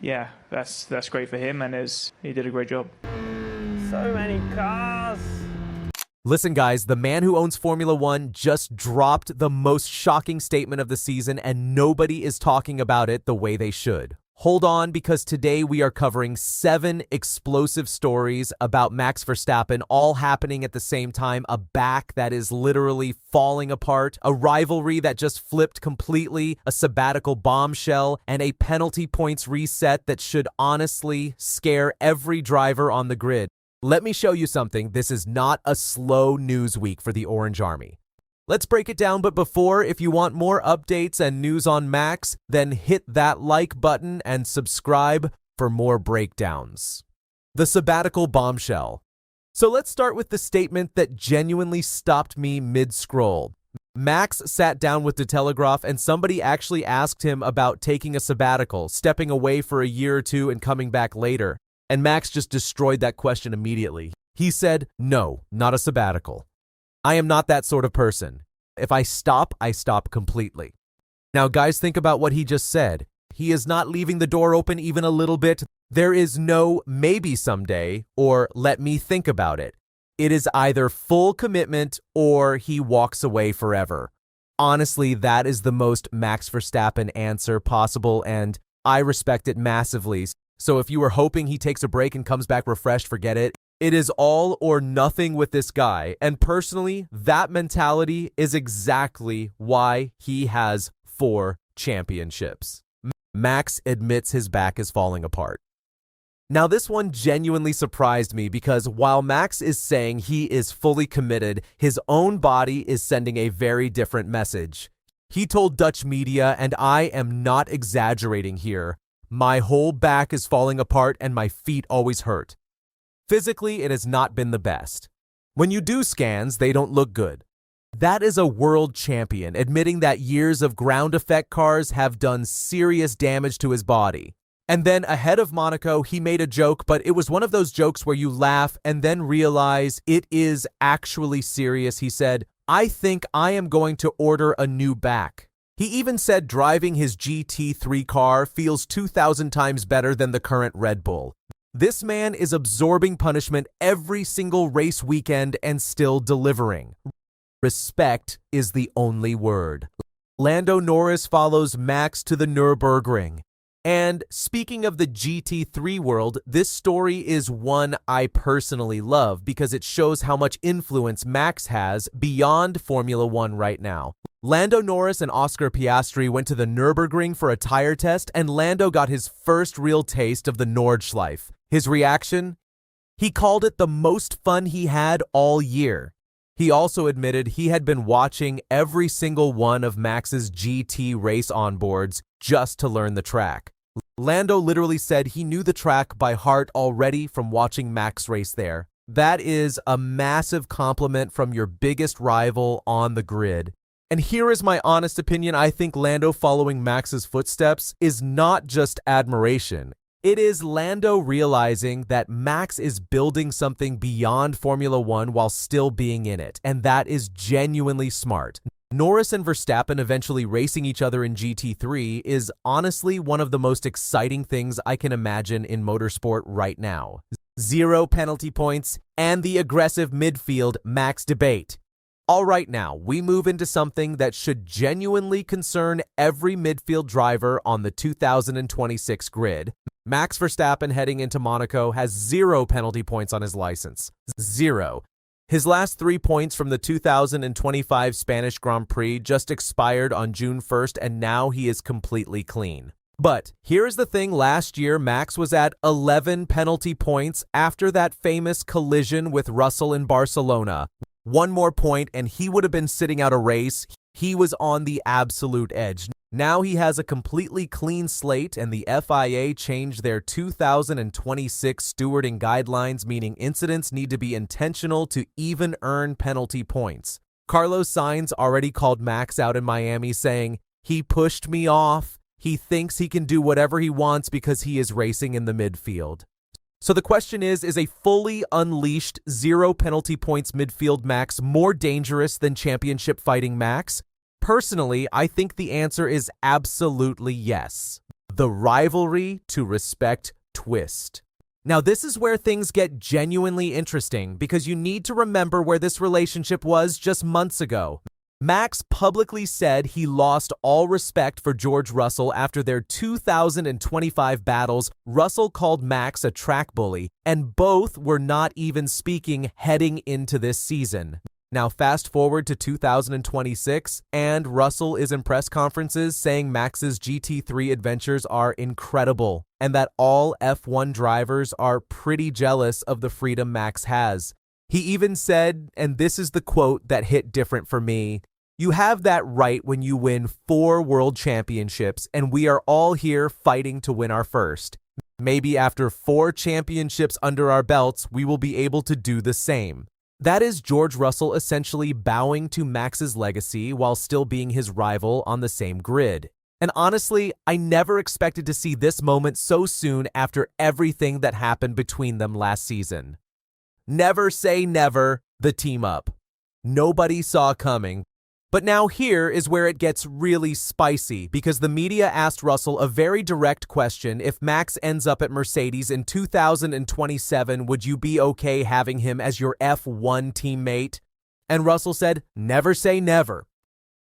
yeah, that's great for him, and he did a great job. So many cars. Listen, guys, the man who owns Formula One just dropped the most shocking statement of the season, and nobody is talking about it the way they should. Hold on, because today we are covering 7 explosive stories about Max Verstappen, all happening at the same time. A back that is literally falling apart, a rivalry that just flipped completely, a sabbatical bombshell, and a penalty points reset that should honestly scare every driver on the grid. Let me show you something. This is not a slow news week for the Orange Army. Let's break it down, but before, if you want more updates and news on Max, then hit that like button and subscribe for more breakdowns. The sabbatical bombshell. So let's start with the statement that genuinely stopped me mid-scroll. Max sat down with the Telegraph and somebody actually asked him about taking a sabbatical, stepping away for a year or two and coming back later. And Max just destroyed that question immediately. He said, "No, not a sabbatical. I am not that sort of person. If I stop completely." Now, guys, think about what he just said. He is not leaving the door open even a little bit. There is no maybe someday or let me think about it. It is either full commitment or he walks away forever. Honestly, that is the most Max Verstappen answer possible, and I respect it massively. So if you were hoping he takes a break and comes back refreshed, forget it. It is all or nothing with this guy, and personally, that mentality is exactly why he has 4 championships. Max admits his back is falling apart. Now, this one genuinely surprised me because while Max is saying he is fully committed, his own body is sending a very different message. He told Dutch media, and I am not exaggerating here, "My whole back is falling apart and my feet always hurt." Physically, it has not been the best. When you do scans, they don't look good. That is a world champion admitting that years of ground effect cars have done serious damage to his body. And then ahead of Monaco, he made a joke, but it was one of those jokes where you laugh and then realize it is actually serious. He said, "I think I am going to order a new back." He even said driving his GT3 car feels 2,000 times better than the current Red Bull. This man is absorbing punishment every single race weekend and still delivering. Respect is the only word. Lando Norris follows Max to the Nürburgring. And speaking of the GT3 world, this story is one I personally love because it shows how much influence Max has beyond Formula One right now. Lando Norris and Oscar Piastri went to the Nürburgring for a tire test, and Lando got his first real taste of the Nordschleife. His reaction? He called it the most fun he had all year. He also admitted he had been watching every single one of Max's GT race onboards just to learn the track. Lando literally said he knew the track by heart already from watching Max race there. That is a massive compliment from your biggest rival on the grid. And here is my honest opinion. I think Lando following Max's footsteps is not just admiration. It is Lando realizing that Max is building something beyond Formula One while still being in it, and that is genuinely smart. Norris and Verstappen eventually racing each other in GT3 is honestly one of the most exciting things I can imagine in motorsport right now. 0 penalty points and the aggressive midfield Max debate. All right, now we move into something that should genuinely concern every midfield driver on the 2026 grid. Max Verstappen heading into Monaco has 0 penalty points on his license. 0. His last 3 points from the 2025 Spanish Grand Prix just expired on June 1st, and now he is completely clean. But here's the thing, last year Max was at 11 penalty points after that famous collision with Russell in Barcelona. 1 more point and he would have been sitting out a race. He was on the absolute edge. Now he has a completely clean slate, and the FIA changed their 2026 stewarding guidelines, meaning incidents need to be intentional to even earn penalty points. Carlos Sainz already called Max out in Miami saying, "He pushed me off. He thinks he can do whatever he wants because he is racing in the midfield." So the question is a fully unleashed 0 penalty points midfield Max more dangerous than championship fighting Max? Personally, I think the answer is absolutely yes. the rivalry to respect twist. Now, this is where things get genuinely interesting because you need to remember where this relationship was just months ago. Max publicly said he lost all respect for George Russell after their 2025 battles. Russell called Max a track bully, and both were not even speaking heading into this season. Now, fast forward to 2026, and Russell is in press conferences saying Max's GT3 adventures are incredible and that all F1 drivers are pretty jealous of the freedom Max has. He even said, and this is the quote that hit different for me, "You have that right when you win 4 world championships, and we are all here fighting to win our first. Maybe after 4 championships under our belts, we will be able to do the same." That is George Russell essentially bowing to Max's legacy while still being his rival on the same grid. And honestly, I never expected to see this moment so soon after everything that happened between them last season. Never say never, the team up. Nobody saw coming. But now here is where it gets really spicy because the media asked Russell a very direct question. If Max ends up at Mercedes in 2027, would you be okay having him as your F1 teammate? And Russell said, never say never.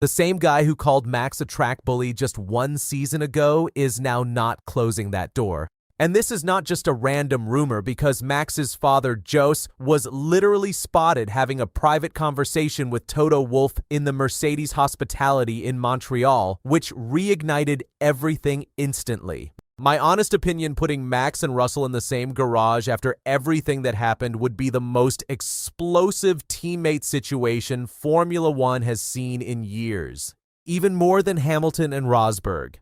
The same guy who called Max a track bully just 1 season ago is now not closing that door. And this is not just a random rumor because Max's father, Jos, was literally spotted having a private conversation with Toto Wolff in the Mercedes hospitality in Montreal, which reignited everything instantly. My honest opinion, putting Max and Russell in the same garage after everything that happened would be the most explosive teammate situation Formula One has seen in years. Even more than Hamilton and Rosberg.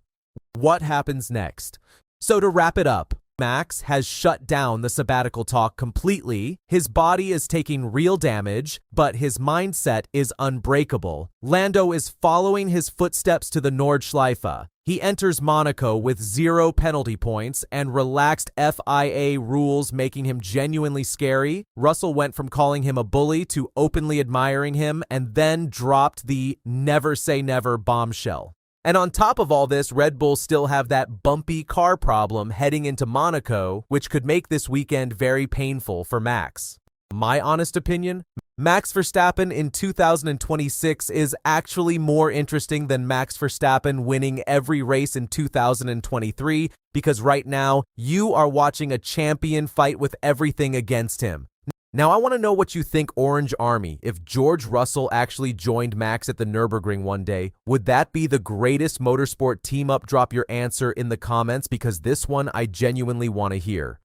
What happens next? So to wrap it up, Max has shut down the sabbatical talk completely. His body is taking real damage, but his mindset is unbreakable. Lando is following his footsteps to the Nordschleife. He enters Monaco with 0 penalty points and relaxed FIA rules making him genuinely scary. Russell went from calling him a bully to openly admiring him and then dropped the never say never bombshell. And on top of all this, Red Bull still have that bumpy car problem heading into Monaco, which could make this weekend very painful for Max. My honest opinion, Max Verstappen in 2026 is actually more interesting than Max Verstappen winning every race in 2023 because right now you are watching a champion fight with everything against him. Now, I want to know what you think, Orange Army. If George Russell actually joined Max at the Nürburgring one day, would that be the greatest motorsport team up? Drop your answer in the comments because this one I genuinely want to hear.